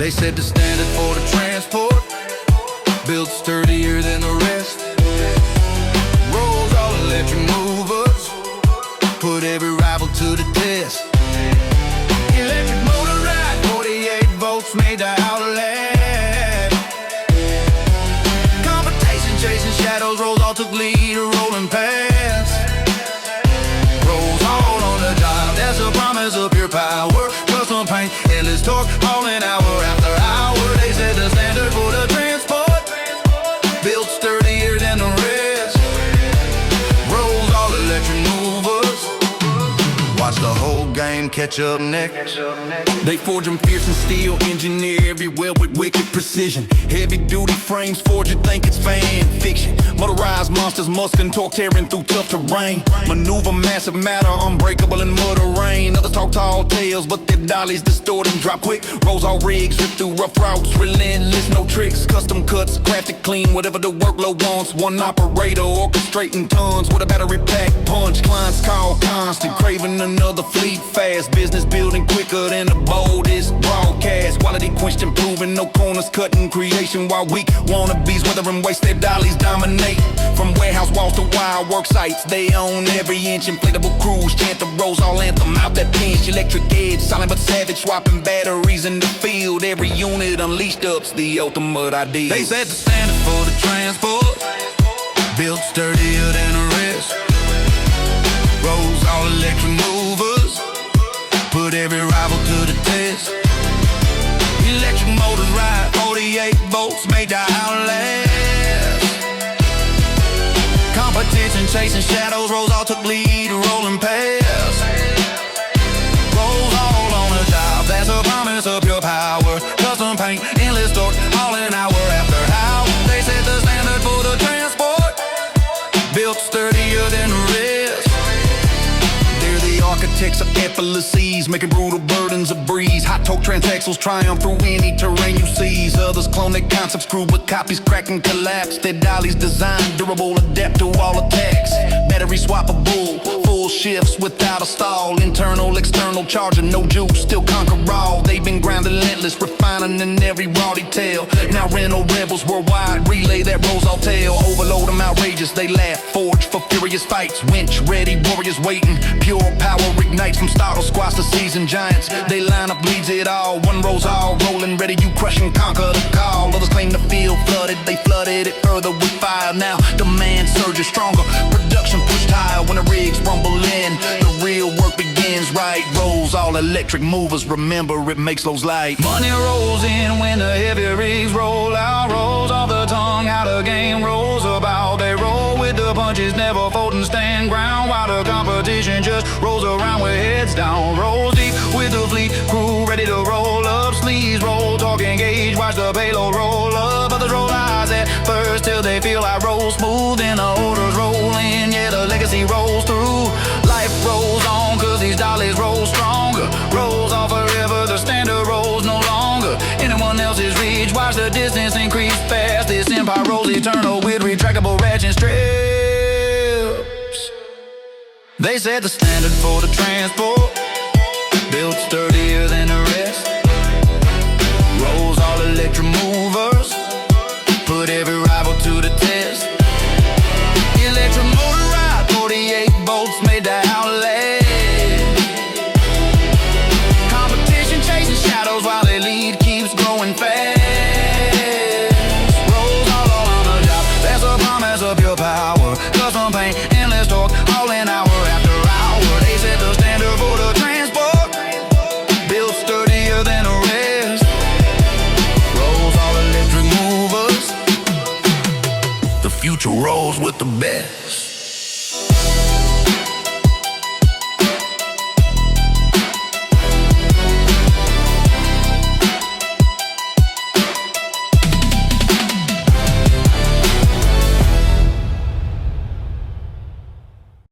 They set the standard for the transport, built sturdier than the rest. Rolls all electric movers, put every rival to the test. Electric motor ride, 48 volts made to outlast. Competition chasing shadows, RollsAll took lead, rolling past. RollsAll on the job, that's a promise of pure power. Custom paint, endless torque, hauling hour after hour. They set the standard for the transport, built sturdier than the rest. RollsAll electric movers, watch the whole game catch up next. They forge them fierce and steel, engineer everywhere with wicked precision. Heavy duty frames forge, you think it's fan fiction. Motorized monsters, muscle and torque tearing through tough terrain. Maneuver massive matter, unbreakable in mud or rain. Others talk tall tales, but their dollies distort and drop quick. RollsAll rigs rip through rough routes, relentless, no tricks. Custom cuts, crafted clean, whatever the workload wants. One operator orchestrating tons with a battery pack punch. Clients call constant, craving another fleet fast. Business building quicker than the boldest broadcast. Quality quenched, improving, no corners cutting. Creation while weak wannabes weathering waste, their dollies dominate. From warehouse walls to wild work sites, they own every inch. Inflatable crews chant the RollsAll anthem out that pinch. Electric edge, silent but savage, swapping batteries in the field. Every unit unleashed up's the ultimate ideal. They set the standard for the transport, built sturdier than the rest. RollsAll electric movers, put every rival to the test. Electric motors ride, 48 volts made to outlast. Competition chasing shadows, RollsAll took lead, rolling past. RollsAll on the job, that's a promise of pure power. Custom paint, endless torque, hauling hour after hour. They set the standard for the transport, built sturdier than the rest. Architects of effortless seas, making brutal burdens a breeze. Hot torque transaxles triumph through any terrain you seize. Others clone their concepts, screw with copies, crack and collapse. Their dollies designed, durable, adapt to all attacks. Battery swappable, full shifts without a stall. Internal, external charger, no juice, still conquer all. They've been grounded relentless, refining in every raw detail. Now rental rebels worldwide relay that RollsAll tale. Overload them outrageous, they laugh, forge for furious fights. Winch ready, warriors waiting, pure power ignites from startle squads to seasoned giants. They line up, leads it all. One RollsAll rolling ready, you crush and conquer the call. Others claim the field flooded, they flooded it further with fire. Now demand surges stronger, production pushed higher. When the rigs rumble in, the real work begins. Right, RollsAll electric movers, remember it makes those light. Money rolls in when the heavy rigs roll out. Rolls off the tongue, how the game rolls about. They roll with the punches, never fold and stand ground. While the competition just rolls around with heads down. Rolls deep with the fleet crew ready to roll up. Sleeves roll, talk engage, watch the payload roll up. Others roll eyes at first till they feel I roll smooth. And the orders roll in, yeah, the legacy rolls through. Life rolls on, cause these dollies roll stronger. Rolls on forever, the standard rolls no longer. Anyone else's reach, watch the distance increase fast. This empire rolls eternal with retractable ratchet strips. They set the standard for the transport, built sturdier than the rest. RollsAll electric movers, put every rival to the test. Electric motor ride, 48 volts made to outlast. Competition chasing shadows while their lead keeps growing fast. RollsAll all on the job, that's a promise of pure power. Custom paint, endless torque, hauling hour after hour. They set the standard for the transport, built sturdier than the rest. RollsAll electric movers, the future rolls with the best.